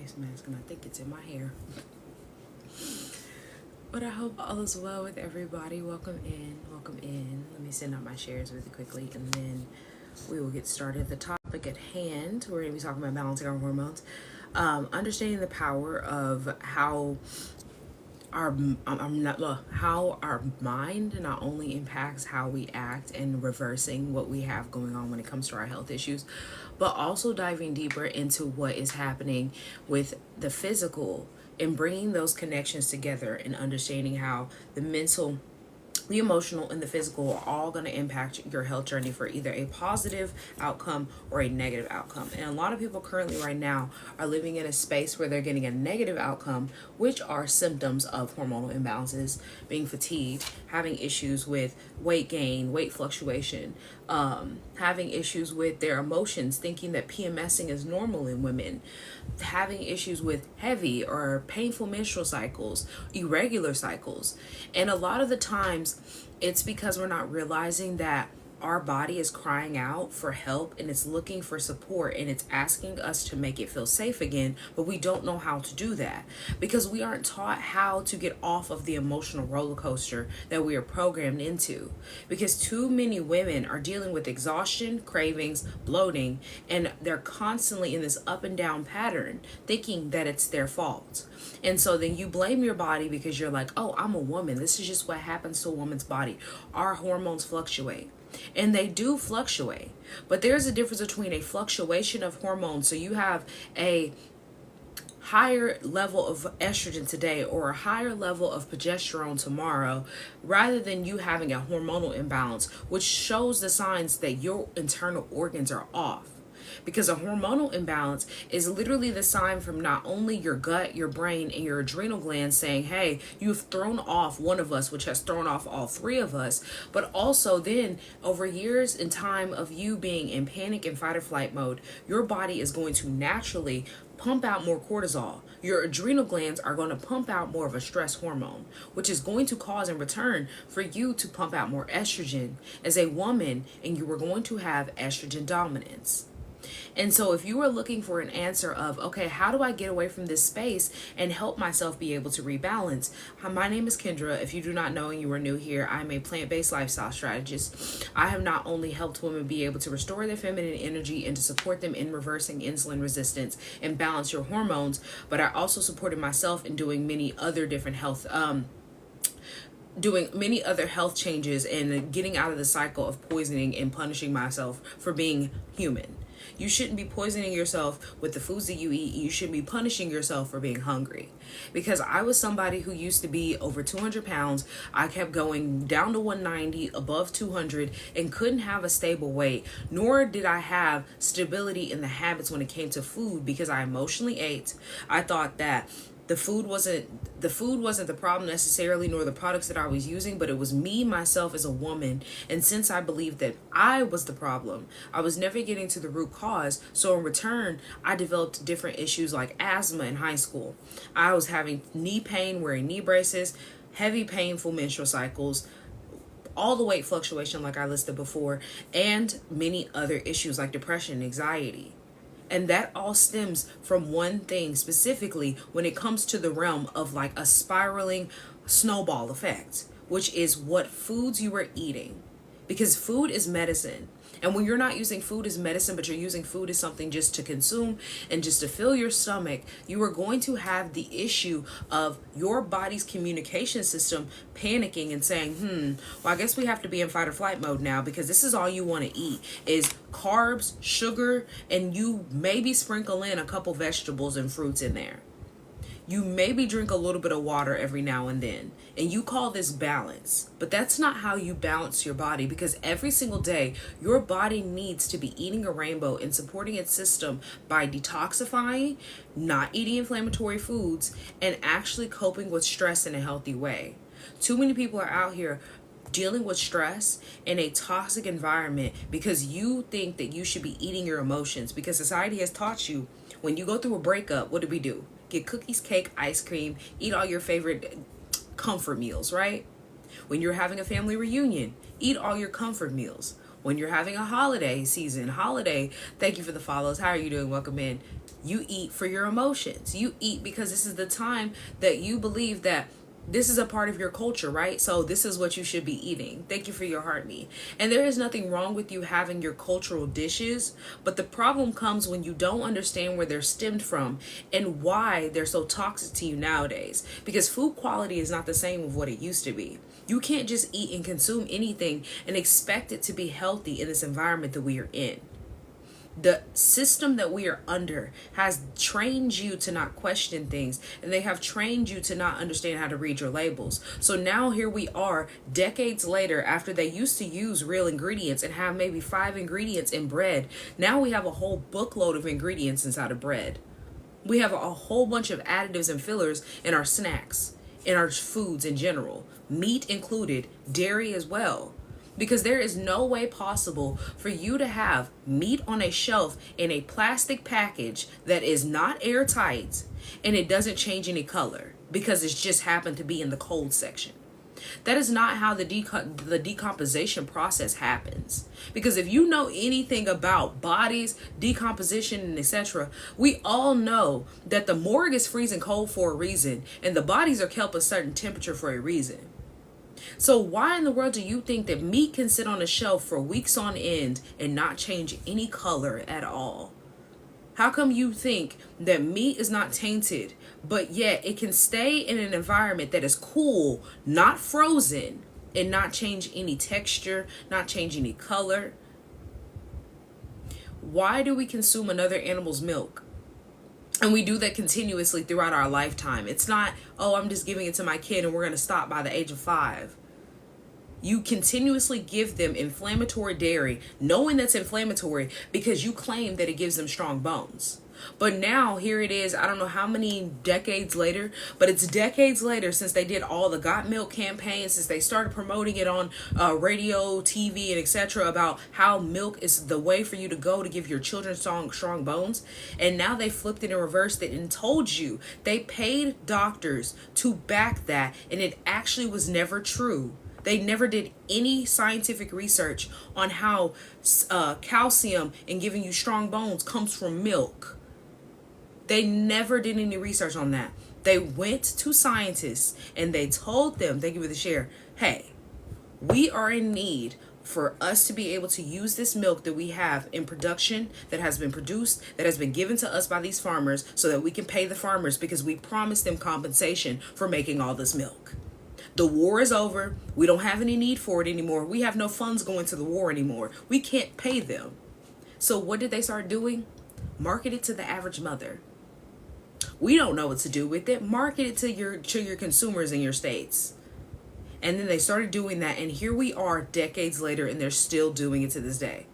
face mask and I think it's in my hair. But I hope all is well with everybody. Welcome in, welcome in. Let me send out my shares really quickly and then we will get started. The topic at hand, we're going to be talking about balancing our hormones. Understanding the power of how how our mind not only impacts how we act and reversing what we have going on when it comes to our health issues, but also diving deeper into what is happening with the physical and bringing those connections together and understanding how the mental, the emotional, and the physical are all going to impact your health journey for either a positive outcome or a negative outcome. And a lot of people currently right now are living in a space where they're getting a negative outcome, which are symptoms of hormonal imbalances, being fatigued, having issues with weight gain, weight fluctuation, having issues with their emotions, thinking that PMSing is normal in women, having issues with heavy or painful menstrual cycles, irregular cycles. And a lot of the times it's because we're not realizing that our body is crying out for help and it's looking for support and it's asking us to make it feel safe again, but we don't know how to do that because we aren't taught how to get off of the emotional roller coaster that we are programmed into. Because too many women are dealing with exhaustion, cravings, bloating, and they're constantly in this up and down pattern thinking that it's their fault. And so then you blame your body because you're like, oh, I'm a woman. This is just what happens to a woman's body. Our hormones fluctuate. And they do fluctuate. But there's a difference between a fluctuation of hormones. So you have a higher level of estrogen today or a higher level of progesterone tomorrow, rather than you having a hormonal imbalance, which shows the signs that your internal organs are off. Because a hormonal imbalance is literally the sign from not only your gut, your brain, and your adrenal glands saying, hey, you've thrown off one of us, which has thrown off all three of us. But also then over years in time of you being in panic and fight or flight mode, your body is going to naturally pump out more cortisol. Your adrenal glands are going to pump out more of a stress hormone, which is going to cause in return for you to pump out more estrogen as a woman, and you are going to have estrogen dominance. And so if you are looking for an answer of, okay, how do I get away from this space and help myself be able to rebalance? Hi, my name is Kendra. If you do not know and you are new here, I'm a plant-based lifestyle strategist. I have not only helped women be able to restore their feminine energy and to support them in reversing insulin resistance and balance your hormones, but I also supported myself in doing many other different health changes and getting out of the cycle of poisoning and punishing myself for being human. You shouldn't be poisoning yourself with the foods that you eat. You shouldn't be punishing yourself for being hungry. Because I was somebody who used to be over 200 pounds. I kept going down to 190, above 200, and couldn't have a stable weight. Nor did I have stability in the habits when it came to food because I emotionally ate. I thought that the food wasn't the problem necessarily, nor the products that I was using, but it was me, myself as a woman. And since I believed that I was the problem, I was never getting to the root cause. So in return, I developed different issues like asthma in high school. I was having knee pain, wearing knee braces, heavy painful menstrual cycles, all the weight fluctuation like I listed before, and many other issues like depression and anxiety. And that all stems from one thing specifically when it comes to the realm of like a spiraling snowball effect, which is what foods you are eating. Because food is medicine. And when you're not using food as medicine, but you're using food as something just to consume and just to fill your stomach, you are going to have the issue of your body's communication system panicking and saying, well, I guess we have to be in fight or flight mode now because this is all you want to eat is carbs, sugar, and you maybe sprinkle in a couple vegetables and fruits in there. You maybe drink a little bit of water every now and then, and you call this balance. But that's not how you balance your body, because every single day, your body needs to be eating a rainbow and supporting its system by detoxifying, not eating inflammatory foods, and actually coping with stress in a healthy way. Too many people are out here dealing with stress in a toxic environment because you think that you should be eating your emotions, because society has taught you when you go through a breakup, what do? Get cookies, cake, ice cream, eat all your favorite comfort meals, right? When you're having a family reunion, eat all your comfort meals. When you're having a holiday season, thank you for the follows. How are you doing? Welcome in. You eat for your emotions. You eat because this is the time that you believe that this is a part of your culture, right? So this is what you should be eating. Thank you for your heart meat. And there is nothing wrong with you having your cultural dishes, but the problem comes when you don't understand where they're stemmed from and why they're so toxic to you nowadays. Because food quality is not the same of what it used to be. You can't just eat and consume anything and expect it to be healthy in this environment that we are in. The system that we are under has trained you to not question things, and they have trained you to not understand how to read your labels. So now here we are decades later, after they used to use real ingredients and have maybe 5 ingredients in bread. Now we have a whole bookload of ingredients inside of bread. We have a whole bunch of additives and fillers in our snacks, in our foods in general, meat included, dairy as well. Because there is no way possible for you to have meat on a shelf in a plastic package that is not airtight and it doesn't change any color because it's just happened to be in the cold section. That is not how the decomposition process happens. Because if you know anything about bodies, decomposition, and etc., we all know that the morgue is freezing cold for a reason and the bodies are kept a certain temperature for a reason. So why in the world do you think that meat can sit on a shelf for weeks on end and not change any color at all? How come you think that meat is not tainted, but yet it can stay in an environment that is cool, not frozen, and not change any texture, not change any color? Why do we consume another animal's milk? And we do that continuously throughout our lifetime. It's not, oh, I'm just giving it to my kid and we're going to stop by the age of 5. You continuously give them inflammatory dairy, knowing that's inflammatory because you claim that it gives them strong bones. But now here it is, I don't know how many decades later, but it's decades later since they did all the Got Milk campaigns, since they started promoting it on radio, TV, and etc. about how milk is the way for you to go to give your children strong bones. And now they flipped it and reversed it and told you they paid doctors to back that, and it actually was never true. They never did any scientific research on how calcium and giving you strong bones comes from milk. They never did any research on that. They went to scientists and they told them, thank you for the share, hey, we are in need for us to be able to use this milk that we have in production, that has been produced, that has been given to us by these farmers, so that we can pay the farmers because we promised them compensation for making all this milk. The war is over. We don't have any need for it anymore. We have no funds going to the war anymore. We can't pay them. So what did they start doing? Market it to the average mother. We don't know what to do with it. Market it to your consumers in your states. And then they started doing that. And here we are decades later and they're still doing it to this day.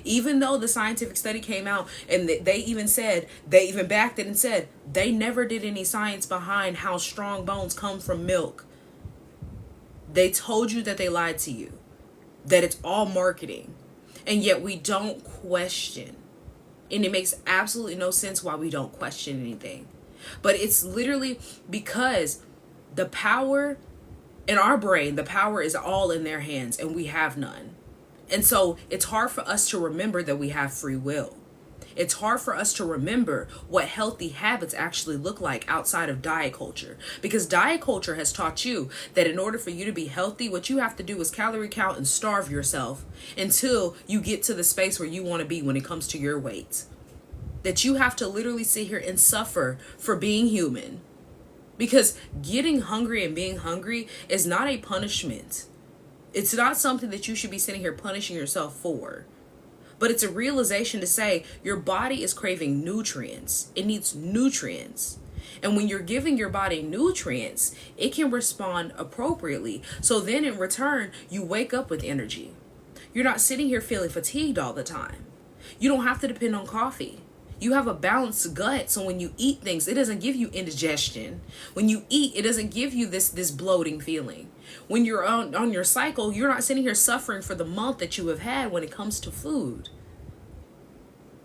Even though the scientific study came out and they even backed it and said they never did any science behind how strong bones come from milk. They told you that they lied to you, that it's all marketing, and yet we don't question. And it makes absolutely no sense why we don't question anything. But it's literally because the power in our brain, the power is all in their hands and we have none. And so it's hard for us to remember that we have free will. It's hard for us to remember what healthy habits actually look like outside of diet culture. Because diet culture has taught you that in order for you to be healthy, what you have to do is calorie count and starve yourself until you get to the space where you want to be when it comes to your weight. That you have to literally sit here and suffer for being human. Because getting hungry and being hungry is not a punishment. It's not something that you should be sitting here punishing yourself for. But it's a realization to say your body is craving nutrients. It needs nutrients. And when you're giving your body nutrients, it can respond appropriately. So then in return, you wake up with energy. You're not sitting here feeling fatigued all the time. You don't have to depend on coffee. You have a balanced gut, so when you eat things, it doesn't give you indigestion. When you eat, it doesn't give you this bloating feeling. When you're on your cycle, you're not sitting here suffering for the month that you have had when it comes to food.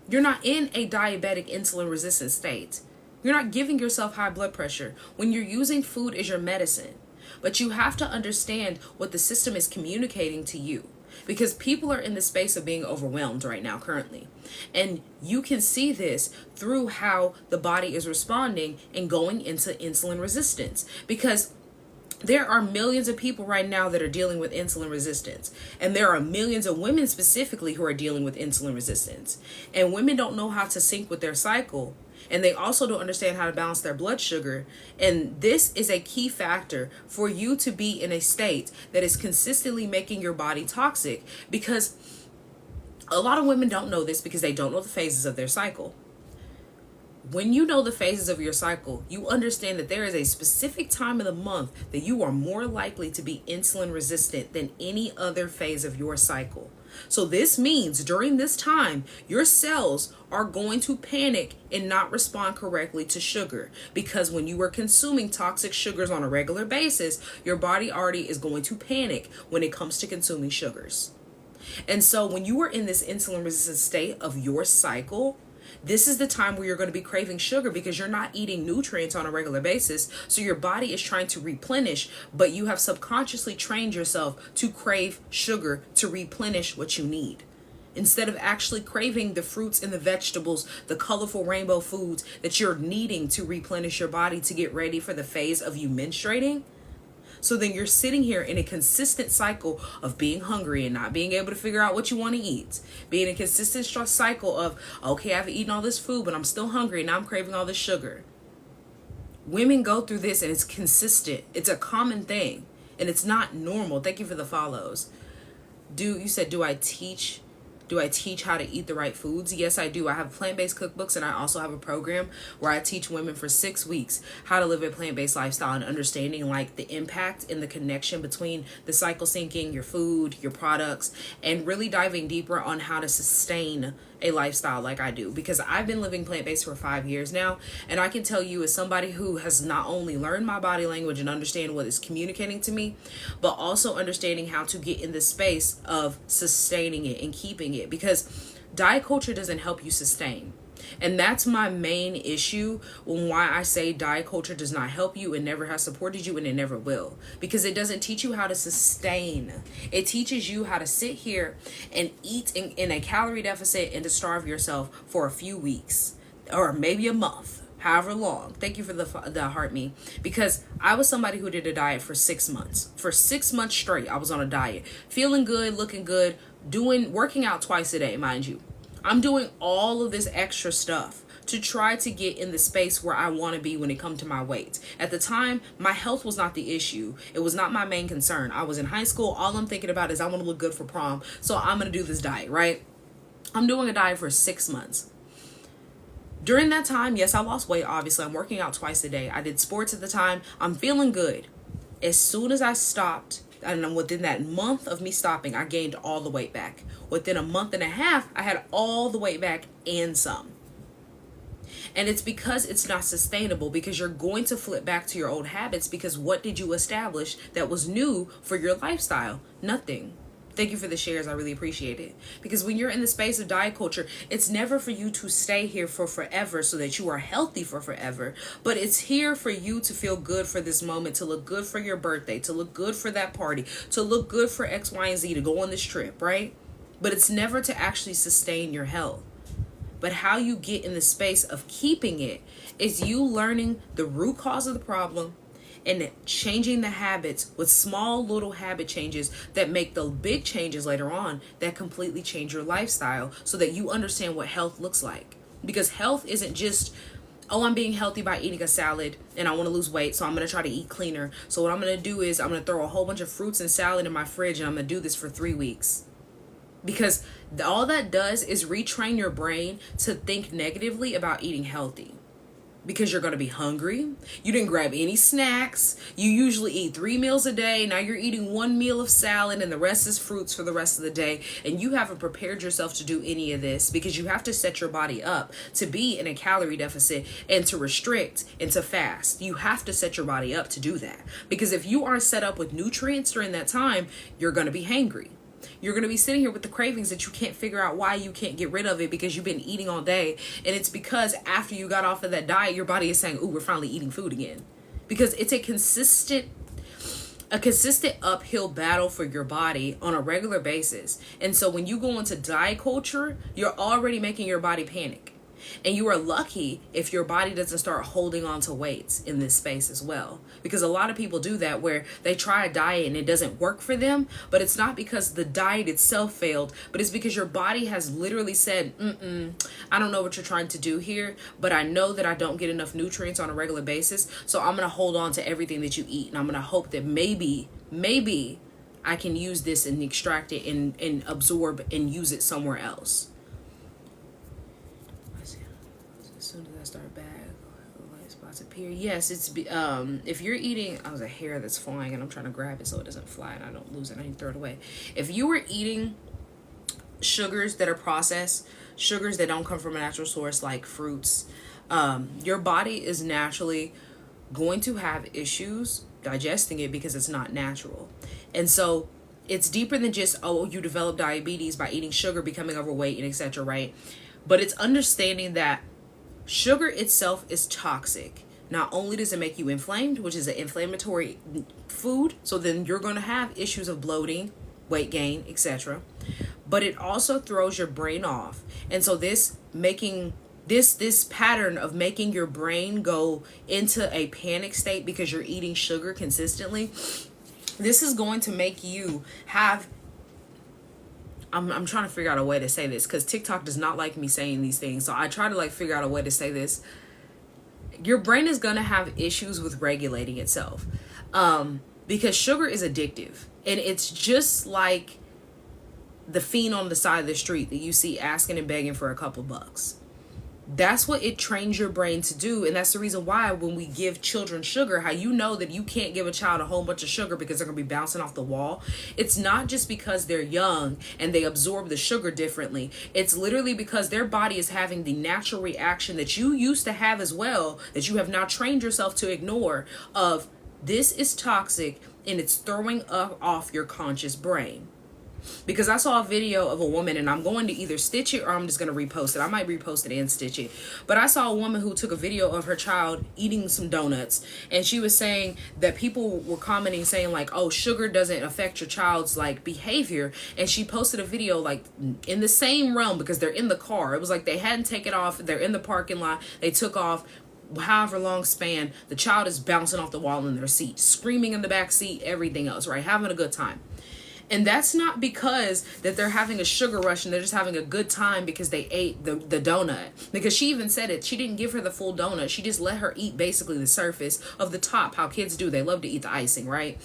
You're not in a diabetic insulin resistant state. You're not giving yourself high blood pressure when you're using food as your medicine. But you have to understand what the system is communicating to you. because people are in the space of being overwhelmed right now currently. And you can see this through how the body is responding and going into insulin resistance, because there are millions of people right now that are dealing with insulin resistance. And there are millions of women specifically who are dealing with insulin resistance. And women don't know how to sync with their cycle. And they also don't understand how to balance their blood sugar. And this is a key factor for you to be in a state that is consistently making your body toxic, because a lot of women don't know this because they don't know the phases of their cycle. When you know the phases of your cycle, you understand that there is a specific time of the month that you are more likely to be insulin resistant than any other phase of your cycle. So this means during this time, your cells are going to panic and not respond correctly to sugar, because when you are consuming toxic sugars on a regular basis, your body already is going to panic when it comes to consuming sugars. And so when you are in this insulin resistant state of your cycle, this is the time where you're going to be craving sugar because you're not eating nutrients on a regular basis. So your body is trying to replenish, but you have subconsciously trained yourself to crave sugar to replenish what you need, instead of actually craving the fruits and the vegetables, the colorful rainbow foods that you're needing to replenish your body to get ready for the phase of you menstruating. So then you're sitting here in a consistent cycle of being hungry and not being able to figure out what you want to eat. Being a consistent cycle of, okay, I've eaten all this food, but I'm still hungry and now I'm craving all this sugar. Women go through this and it's consistent. It's a common thing and it's not normal. Thank you for the follows. You said, do I teach how to eat the right foods? Yes, I do. I have plant-based cookbooks, and I also have a program where I teach women for 6 weeks how to live a plant-based lifestyle and understanding like the impact and the connection between the cycle syncing, your food, your products, and really diving deeper on how to sustain a lifestyle like I do, because I've been living plant-based for 5 years now, and I can tell you, as somebody who has not only learned my body language and understand what it's communicating to me, but also understanding how to get in the space of sustaining it and keeping it, because diet culture doesn't help you sustain. And that's my main issue when why I say diet culture does not help you, and never has supported you, and it never will. Because it doesn't teach you how to sustain. It teaches you how to sit here and eat in a calorie deficit and to starve yourself for a few weeks or maybe a month, however long. Thank you for the heart me. Because I was somebody who did a diet for 6 months. For 6 months straight, I was on a diet. Feeling good, looking good, working out twice a day, mind you. I'm doing all of this extra stuff to try to get in the space where I want to be when it comes to my weight. At the time, my health was not the issue. It was not my main concern. I was in high school. All I'm thinking about is I want to look good for prom. So I'm going to do this diet, right? I'm doing a diet for 6 months. During that time, yes, I lost weight, obviously. I'm working out twice a day. I did sports at the time. I'm feeling good. As soon as I stopped, and within that month of me stopping, I gained all the weight back. Within a month and a half, I had all the weight back and some. And it's because it's not sustainable, because you're going to flip back to your old habits, because what did you establish that was new for your lifestyle? Nothing. Thank you for the shares. I really appreciate it. Because when you're in the space of diet culture, it's never for you to stay here for forever so that you are healthy for forever. But it's here for you to feel good for this moment, to look good for your birthday, to look good for that party, to look good for X, Y, and Z, to go on this trip, right? But it's never to actually sustain your health. But how you get in the space of keeping it is you learning the root cause of the problem and changing the habits with small little habit changes that make the big changes later on that completely change your lifestyle, so that you understand what health looks like. Because health isn't just, oh, I'm being healthy by eating a salad and I want to lose weight, so I'm going to try to eat cleaner. So what I'm going to do is I'm going to throw a whole bunch of fruits and salad in my fridge and I'm going to do this for 3 weeks. Because all that does is retrain your brain to think negatively about eating healthy. Because you're going to be hungry. You didn't grab any snacks. You usually eat 3 meals a day. Now you're eating 1 meal of salad and the rest is fruits for the rest of the day. And you haven't prepared yourself to do any of this, because you have to set your body up to be in a calorie deficit and to restrict and to fast. You have to set your body up to do that. Because if you aren't set up with nutrients during that time, you're going to be hangry. You're going to be sitting here with the cravings that you can't figure out why you can't get rid of it, because you've been eating all day. And it's because after you got off of that diet, your body is saying, ooh, we're finally eating food again. Because it's a consistent a consistent uphill battle for your body on a regular basis. And so when you go into diet culture, you're already making your body panic. And you are lucky if your body doesn't start holding on to weights in this space as well. Because a lot of people do that, where they try a diet and it doesn't work for them, but it's not because the diet itself failed, but it's because your body has literally said, I don't know what you're trying to do here, but I know that I don't get enough nutrients on a regular basis, so I'm going to hold on to everything that you eat, and I'm going to hope that maybe I can use this and extract it and absorb and use it somewhere else. As soon as I start back, light spots appear. Yes, it's if you're eating, there's a hair that's flying and I'm trying to grab it so it doesn't fly and I don't lose it. I need to throw it away. If you were eating sugars that are processed, sugars that don't come from a natural source like fruits, your body is naturally going to have issues digesting it because it's not natural. And so it's deeper than just, oh, you develop diabetes by eating sugar, becoming overweight, and etc., right? But it's understanding that sugar itself is toxic. Not only does it make you inflamed, which is an inflammatory food, so then you're going to have issues of bloating, weight gain, etc., but it also throws your brain off. And so this pattern of making your brain go into a panic state because you're eating sugar consistently, this is going to make you have, I'm trying to figure out a way to say this because TikTok does not like me saying these things. So I try to figure out a way to say this. Your brain is going to have issues with regulating itself because sugar is addictive. And it's just like the fiend on the side of the street that you see asking and begging for a couple bucks. That's what it trains your brain to do. And that's the reason why when we give children sugar, how you know that you can't give a child a whole bunch of sugar because they're going to be bouncing off the wall. It's not just because they're young and they absorb the sugar differently. It's literally because their body is having the natural reaction that you used to have as well, that you have now trained yourself to ignore, of this is toxic and it's throwing off your conscious brain. Because I saw a video of a woman, and I'm going to either stitch it or I'm just going to repost it. I might repost it and stitch it. But I saw a woman who took a video of her child eating some donuts, and she was saying that people were commenting saying oh, sugar doesn't affect your child's behavior. And she posted a video in the same realm because they're in the car. It was they hadn't taken off. They're in the parking lot. They took off. However long span, the child is bouncing off the wall in their seat, screaming in the back seat, everything else, right? Having a good time. And that's not because that they're having a sugar rush and they're just having a good time because they ate the donut. Because she even said it. She didn't give her the full donut. She just let her eat basically the surface of the top. How kids do. They love to eat the icing, right?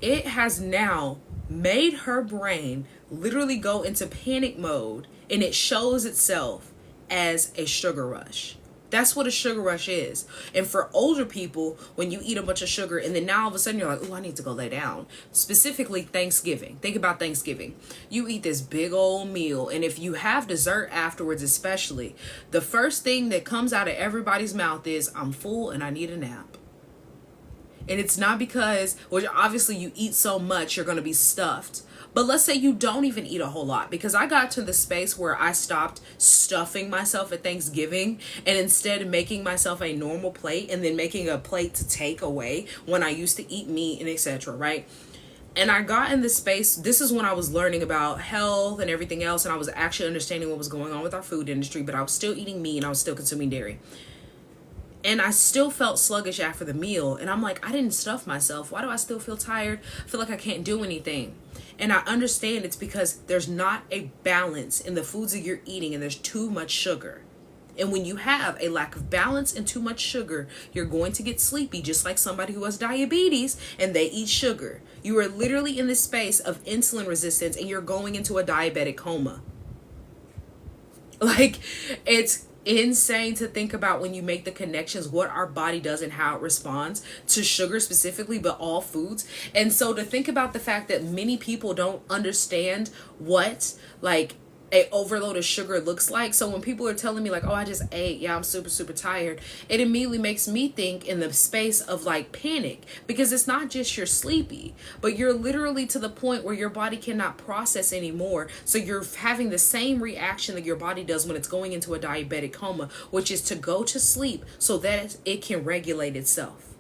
It has now made her brain literally go into panic mode, and it shows itself as a sugar rush. That's what a sugar rush is. And for older people, when you eat a bunch of sugar and then now all of a sudden you're oh, I need to go lay down. Specifically Thanksgiving. Think about Thanksgiving. You eat this big old meal, and if you have dessert afterwards especially, the first thing that comes out of everybody's mouth is, I'm full and I need a nap. And it's not because, well, obviously you eat so much you're going to be stuffed. But let's say you don't even eat a whole lot, because I got to the space where I stopped stuffing myself at Thanksgiving and instead making myself a normal plate and then making a plate to take away when I used to eat meat and etc., right? And I got in this space. This is when I was learning about health and everything else, and I was actually understanding what was going on with our food industry, but I was still eating meat and I was still consuming dairy. And I still felt sluggish after the meal. And I'm I didn't stuff myself. Why do I still feel tired? I feel like I can't do anything. And I understand it's because there's not a balance in the foods that you're eating, and there's too much sugar. And when you have a lack of balance and too much sugar, you're going to get sleepy, just like somebody who has diabetes and they eat sugar. You are literally in this space of insulin resistance and you're going into a diabetic coma. It's insane to think about when you make the connections, what our body does and how it responds to sugar specifically, but all foods. And so to think about the fact that many people don't understand what a overload of sugar looks like. So when people are telling me oh, I just ate, yeah, I'm super, super tired, it immediately makes me think in the space of panic, because it's not just you're sleepy, but you're literally to the point where your body cannot process anymore. So you're having the same reaction that your body does when it's going into a diabetic coma, which is to go to sleep so that it can regulate itself.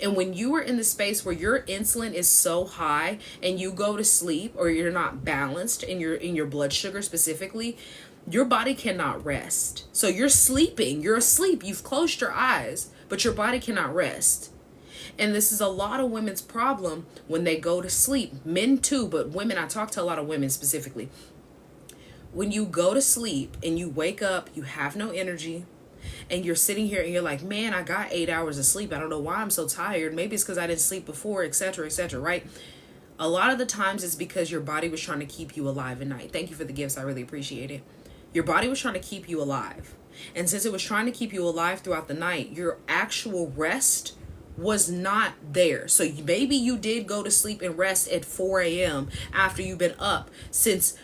And when you are in the space where your insulin is so high and you go to sleep, or you're not balanced in your blood sugar specifically, your body cannot rest. So you're sleeping, you're asleep, you've closed your eyes, but your body cannot rest. And this is a lot of women's problem when they go to sleep. Men too, but women, I talk to a lot of women specifically. When you go to sleep and you wake up, you have no energy, and you're sitting here and you're like, man, I got 8 hours of sleep. I don't know why I'm so tired. Maybe it's because I didn't sleep before, etc., etc., right? A lot of the times it's because your body was trying to keep you alive at night. Thank you for the gifts. I really appreciate it. Your body was trying to keep you alive. And since it was trying to keep you alive throughout the night, your actual rest was not there. So maybe you did go to sleep and rest at 4 a.m. after you've been up since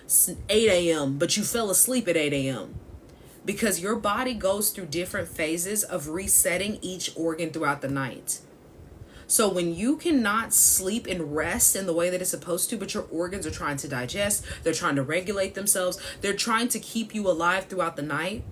8 a.m., but you fell asleep at 8 a.m. Because your body goes through different phases of resetting each organ throughout the night. So when you cannot sleep and rest in the way that it's supposed to, but your organs are trying to digest, they're trying to regulate themselves, they're trying to keep you alive throughout the night,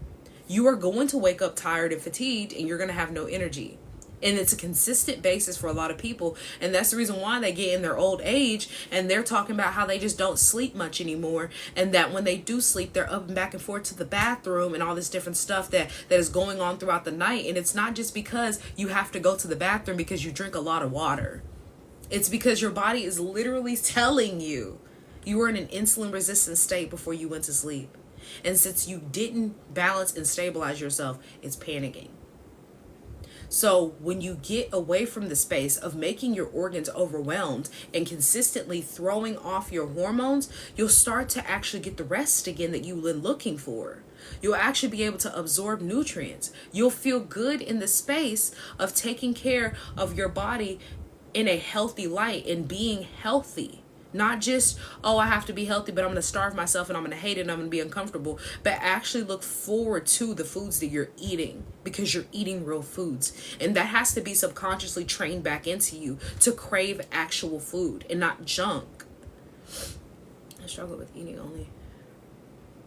you are going to wake up tired and fatigued, and you're going to have no energy. And it's a consistent basis for a lot of people. And that's the reason why they get in their old age and they're talking about how they just don't sleep much anymore. And that when they do sleep, they're up and back and forth to the bathroom and all this different stuff that is going on throughout the night. And it's not just because you have to go to the bathroom because you drink a lot of water. It's because your body is literally telling you you were in an insulin resistant state before you went to sleep. And since you didn't balance and stabilize yourself, it's panicking. So when you get away from the space of making your organs overwhelmed and consistently throwing off your hormones, you'll start to actually get the rest again that you've been looking for. You'll actually be able to absorb nutrients. You'll feel good in the space of taking care of your body in a healthy light and being healthy. Not just, oh, I have to be healthy, but I'm going to starve myself and I'm going to hate it and I'm going to be uncomfortable. But actually look forward to the foods that you're eating because you're eating real foods. And that has to be subconsciously trained back into you to crave actual food and not junk. I struggle with eating only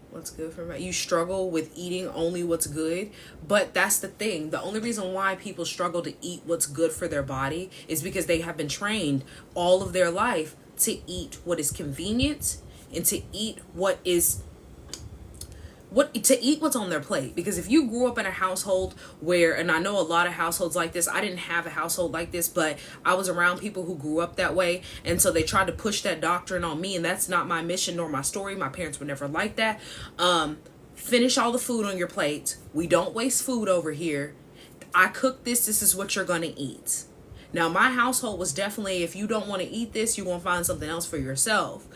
what's good for me. You struggle with eating only what's good. But that's the thing. The only reason why people struggle to eat what's good for their body is because they have been trained all of their life to eat what is convenient and to eat what's on their plate. Because if you grew up in a household where, and I know a lot of households like this, I didn't have a household like this, but I was around people who grew up that way, and so they tried to push that doctrine on me, and that's not my mission nor my story. My parents were never like that. Finish all the food on your plate. We don't waste food over here. I cook this is what you're gonna eat. Now, my household was definitely, if you don't want to eat this, you're going to find something else for yourself.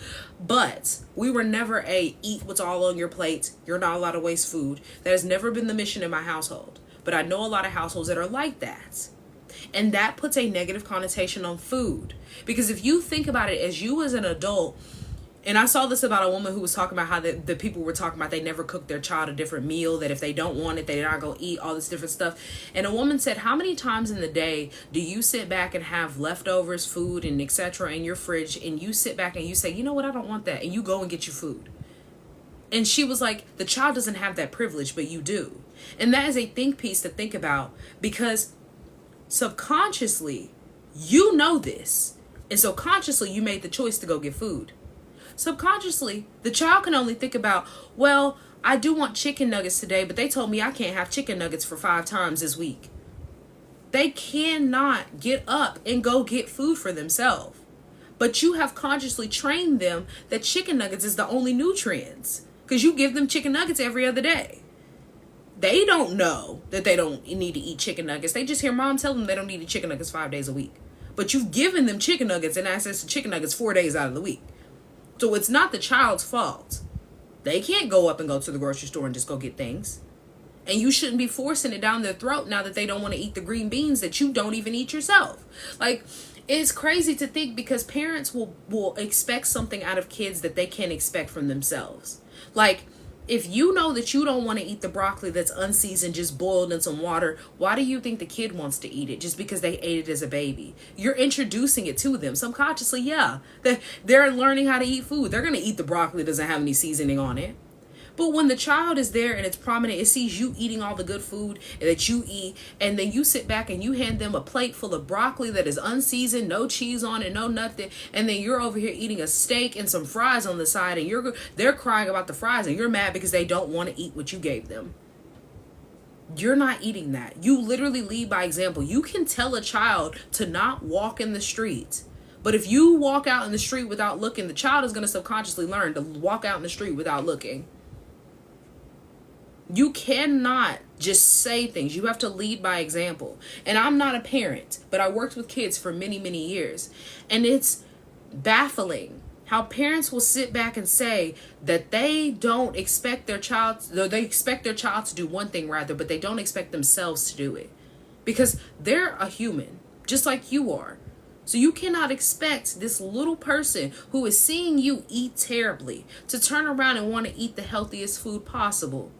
But we were never eat what's all on your plate. You're not allowed to waste food. That has never been the mission in my household. But I know a lot of households that are like that. And that puts a negative connotation on food. Because if you think about it as you as an adult, and I saw this about a woman who was talking about how the people were talking about they never cook their child a different meal, that if they don't want it, they're not going to eat, all this different stuff. And a woman said, how many times in the day do you sit back and have leftovers, food, and etc. in your fridge, and you sit back and you say, you know what, I don't want that, and you go and get your food? And she was like, the child doesn't have that privilege, but you do. And that is a think piece to think about, because subconsciously, you know this. And so consciously, you made the choice to go get food. Subconsciously, the child can only think about, well, I do want chicken nuggets today, but they told me I can't have chicken nuggets for 5 times this week. They cannot get up and go get food for themselves. But you have consciously trained them that chicken nuggets is the only nutrients, because you give them chicken nuggets every other day. They don't know that they don't need to eat chicken nuggets. They just hear mom tell them they don't need to eat chicken nuggets 5 days a week. But you've given them chicken nuggets and access to chicken nuggets 4 days out of the week. So it's not the child's fault. They can't go up and go to the grocery store and just go get things. And you shouldn't be forcing it down their throat now that they don't want to eat the green beans that you don't even eat yourself. Like, it's crazy to think, because parents will expect something out of kids that they can't expect from themselves. Like, if you know that you don't want to eat the broccoli that's unseasoned, just boiled in some water, why do you think the kid wants to eat it just because they ate it as a baby? You're introducing it to them. Subconsciously, yeah. They're learning how to eat food. They're going to eat the broccoli that doesn't have any seasoning on it. But when the child is there and it's prominent, it sees you eating all the good food that you eat, and then you sit back and you hand them a plate full of broccoli that is unseasoned, no cheese on it, no nothing, and then you're over here eating a steak and some fries on the side, and they're crying about the fries, and you're mad because they don't want to eat what you gave them. You're not eating that. You literally lead by example. You can tell a child to not walk in the street, but if you walk out in the street without looking, the child is going to subconsciously learn to walk out in the street without looking. You cannot just say things. You have to lead by example. And I'm not a parent, but I worked with kids for many, many years. And it's baffling how parents will sit back and say that they don't expect their child, they expect their child to do one thing rather, but they don't expect themselves to do it. Because they're a human, just like you are. So you cannot expect this little person who is seeing you eat terribly to turn around and want to eat the healthiest food possible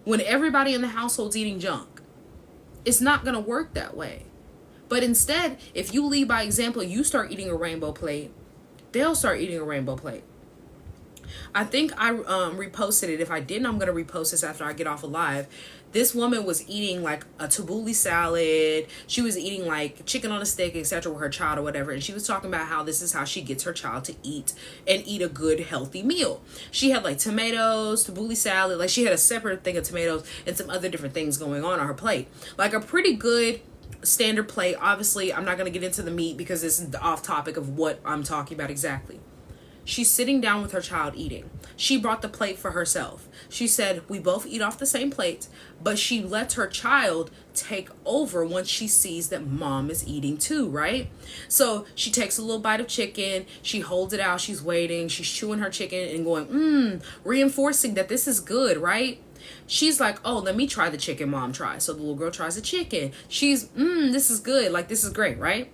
when everybody in the household's eating junk. It's not going to work that way. But instead, if you lead by example, you start eating a rainbow plate, they'll start eating a rainbow plate. I think I reposted it. If I didn't, I'm going to repost this after I get off of live. This woman was eating like a tabbouleh salad. She was eating like chicken on a stick, etc. with her child or whatever. And she was talking about how this is how she gets her child to eat a good, healthy meal. She had like tomatoes, tabbouleh salad. Like she had a separate thing of tomatoes and some other different things going on her plate. Like a pretty good standard plate. Obviously, I'm not going to get into the meat because this is off topic of what I'm talking about exactly. She's sitting down with her child eating. She brought the plate for herself. She said, we both eat off the same plate, but she lets her child take over once she sees that mom is eating too, right? So she takes a little bite of chicken. She holds it out. She's waiting. She's chewing her chicken and going, reinforcing that this is good, right? She's like, oh, let me try the chicken mom tries. So the little girl tries the chicken. She's, this is good. Like, this is great, right?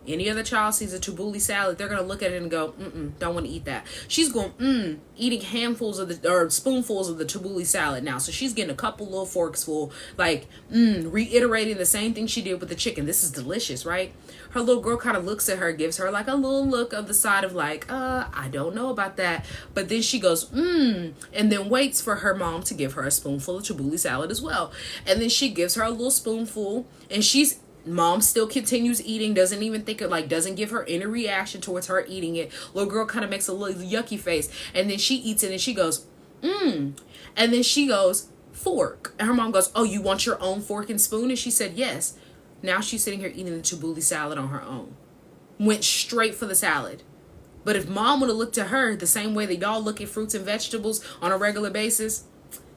Any other child sees a tabbouleh salad, they're going to look at it and go, don't want to eat that. She's going, eating handfuls of or spoonfuls of the tabbouleh salad now. So she's getting a couple little forks full, like, reiterating the same thing she did with the chicken. This is delicious, right? Her little girl kind of looks at her, gives her like a little look of the side of like, I don't know about that. But then she goes, and then waits for her mom to give her a spoonful of tabbouleh salad as well. And then she gives her a little spoonful, and mom still continues eating, doesn't even think it, like, doesn't give her any reaction towards her eating it. Little girl kind of makes a little yucky face, and then she eats it and she goes, and then she goes, fork. And her mom goes, oh, you want your own fork and spoon? And she said, yes. Now she's sitting here eating the tabbouleh salad on her own. Went straight for the salad. But if mom would have looked at her the same way that y'all look at fruits and vegetables on a regular basis,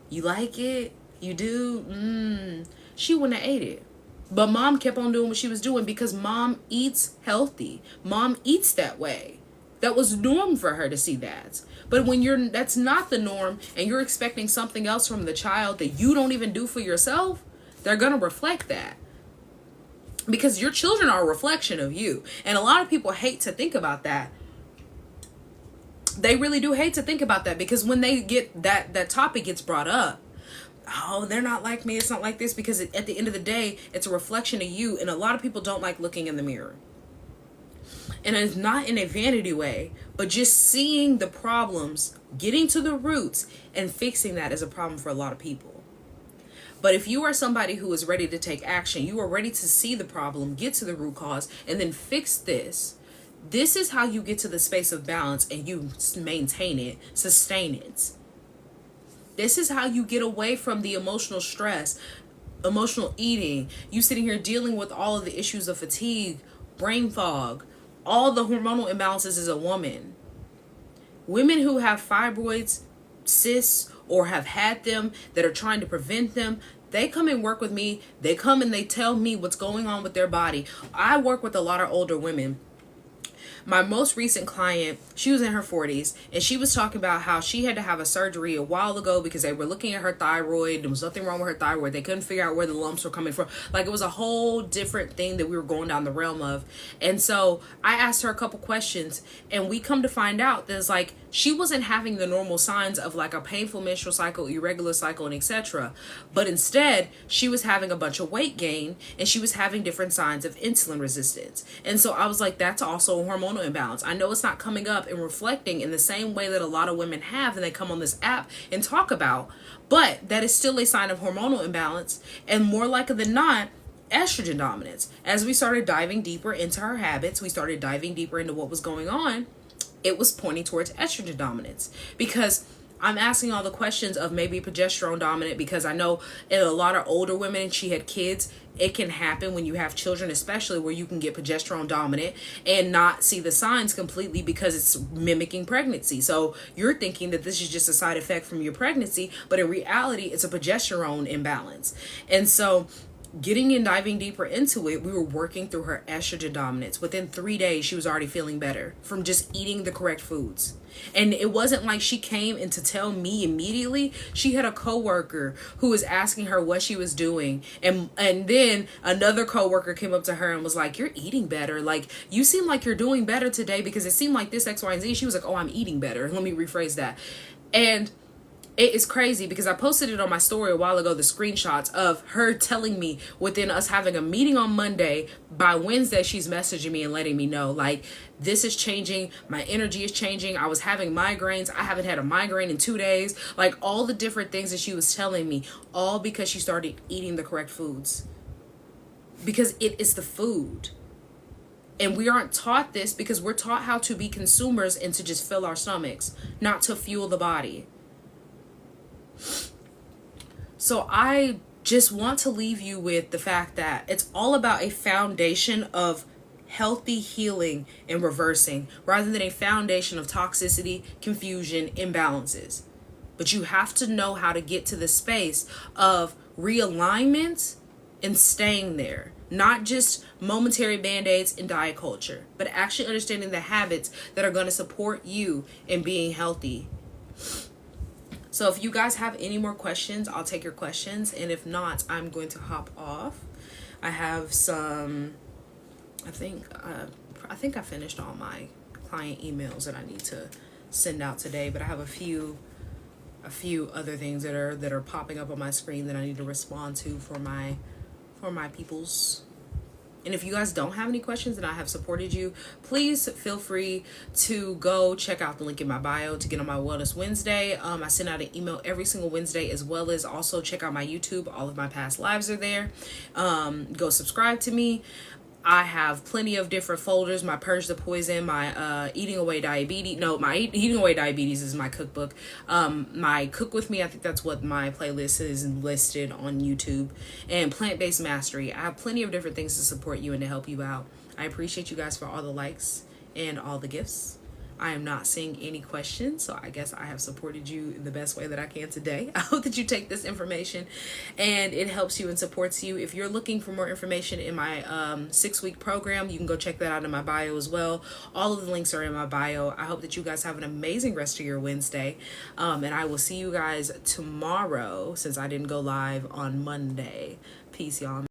you like it? You do? She wouldn't have ate it. But mom kept on doing what she was doing because mom eats healthy. Mom eats that way. That was norm for her to see that. But when that's not the norm and you're expecting something else from the child that you don't even do for yourself, they're going to reflect that. Because your children are a reflection of you. And a lot of people hate to think about that. They really do hate to think about that because when they get that topic gets brought up, oh, they're not like me, it's not like this, because at the end of the day, it's a reflection of you, and a lot of people don't like looking in the mirror. And it's not in a vanity way, but just seeing the problems, getting to the roots, and fixing that is a problem for a lot of people. But if you are somebody who is ready to take action, you are ready to see the problem, get to the root cause, and then fix this. This is how you get to the space of balance and you maintain it, sustain it. This is how you get away from the emotional stress, emotional eating. You sitting here dealing with all of the issues of fatigue, brain fog, all the hormonal imbalances as a woman. Women who have fibroids, cysts, or have had them that are trying to prevent them, they come and work with me. They come and they tell me what's going on with their body. I work with a lot of older women. My most recent client, she was in her 40s, and she was talking about how she had to have a surgery a while ago because they were looking at her thyroid. There was nothing wrong with her thyroid. They couldn't figure out where the lumps were coming from. Like, it was a whole different thing that we were going down the realm of. And so I asked her a couple questions, and we come to find out that it's like she wasn't having the normal signs of like a painful menstrual cycle, irregular cycle, and etc. But instead, she was having a bunch of weight gain, and she was having different signs of insulin resistance. And so I was like, that's also a hormonal hormonal imbalance. I know it's not coming up and reflecting in the same way that a lot of women have and they come on this app and talk about, but that is still a sign of hormonal imbalance, and more likely than not, estrogen dominance. As we started diving deeper into our habits, we started diving deeper into what was going on, it was pointing towards estrogen dominance. Because I'm asking all the questions of maybe progesterone dominant, because I know in a lot of older women, and she had kids, it can happen when you have children, especially, where you can get progesterone dominant and not see the signs completely because it's mimicking pregnancy. So you're thinking that this is just a side effect from your pregnancy, but in reality, it's a progesterone imbalance. And so getting and diving deeper into it, we were working through her estrogen dominance. Within 3 days, she was already feeling better from just eating the correct foods. And it wasn't like she came in to tell me immediately. She had a coworker who was asking her what she was doing. And then another coworker came up to her and was like, "You're eating better. Like, you seem like you're doing better today because it seemed like this, X, Y, and Z." She was like, "Oh, I'm eating better." Let me rephrase that. And it is crazy because I posted it on my story a while ago, the screenshots of her telling me within us having a meeting on Monday, by Wednesday, she's messaging me and letting me know, like, this is changing. My energy is changing. I was having migraines. I haven't had a migraine in 2 days. Like, all the different things that she was telling me, all because she started eating the correct foods. Because it is the food. And we aren't taught this because we're taught how to be consumers and to just fill our stomachs, not to fuel the body. So I just want to leave you with the fact that it's all about a foundation of healthy healing and reversing, rather than a foundation of toxicity, confusion, imbalances. But you have to know how to get to the space of realignment and staying there. Not just momentary band-aids and diet culture, but actually understanding the habits that are going to support you in being healthy. So if you guys have any more questions, I'll take your questions. And if not, I'm going to hop off. I have some, I think I finished all my client emails that I need to send out today, but I have a few other things that are popping up on my screen that I need to respond to for my peoples. And if you guys don't have any questions and I have supported you, please feel free to go check out the link in my bio to get on my Wellness Wednesday. I send out an email every single Wednesday, as well as also check out my YouTube. All of my past lives are there. Go subscribe to me. I have plenty of different folders. My Purge the Poison, my Eating Away Diabetes. No, my Eating Away Diabetes is my cookbook. My Cook With Me, I think that's what my playlist is listed on YouTube. And Plant-Based Mastery. I have plenty of different things to support you and to help you out. I appreciate you guys for all the likes and all the gifts. I am not seeing any questions, so I guess I have supported you in the best way that I can today. I hope that you take this information and it helps you and supports you. If you're looking for more information in my 6-week program, you can go check that out in my bio as well. All of the links are in my bio. I hope that you guys have an amazing rest of your Wednesday, and I will see you guys tomorrow since I didn't go live on Monday. Peace, y'all.